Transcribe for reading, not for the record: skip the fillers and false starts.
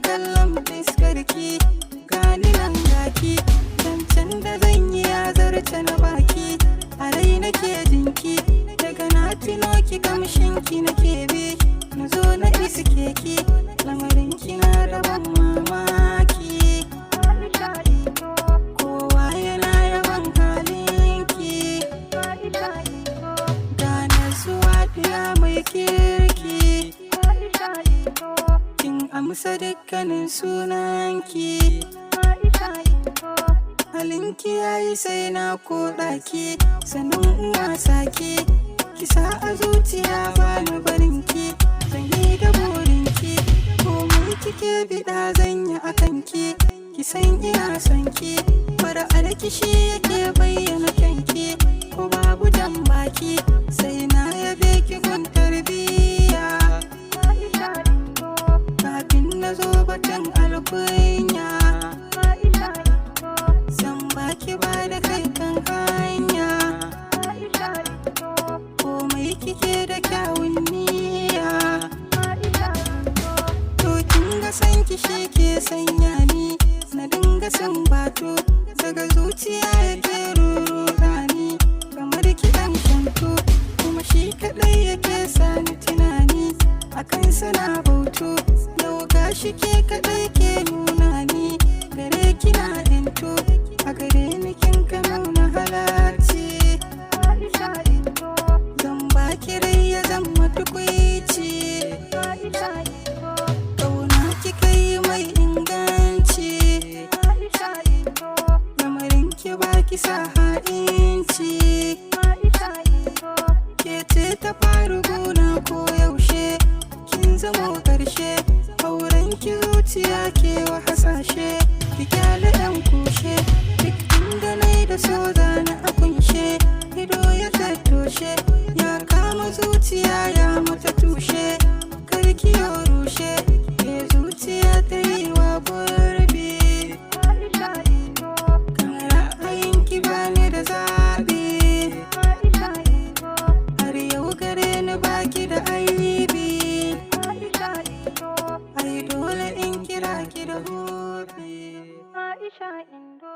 kallon fiskarki, gani nan gaki, zancen da zan yi ya zarce na baki, a rai nake jinki, daga na tuno ki kamshinki nake bi, na zo na iske ki, lamarin kina da ban mamaki. Kowa yana yawan halinki, gane zuwa ɗiya mai kirki, kin amsa dukkanin sunanki, halinki yayi sai na koɗaki, sanin ina saki, kisa a zuciya bani barinki, zan yi da burinki, komai kike biɗa zan yi a kanki, ki san ina son ki, fara'ar kishi yake bayyana kanki, ko babu jan baki, sai na yabe ki gun tarbiyya, kafin na zo batun alkunya, zan baki ba da kai kan hanya, komai kike da kyawun niyya, to kin ga san ki shi ke sanya ni na dinga san bato, daga zuciya yake ruruɗa ni kamar kiɗan shanto, kuma shi kaɗai yake sani tunani akan sana bauto, yau gashi ke kaɗai ke nuna ni gare kina into, a gare ni kin ka nuna halarci, zan baki rai ya zama tukwici, ƙauna kika yi mai inganci, lamarin ki baki sa ha'inci, ke ce ta faru gona ko yaushe, kin zamo ƙarshe, auren ki zuciya ke wa hasashe, ki kyale ɗan kushe, duk inda nai da so zana a kunshe, ido ya tattoshe, ya kama zuciya ya mata tushe, karki ya rushe, ke zuciya ta yi wa gurbi, kan ra'ayinki bani da zaɓi, har yau gare ni baki da aibi, ai dole in kira ki da hobi. Aisha Indo.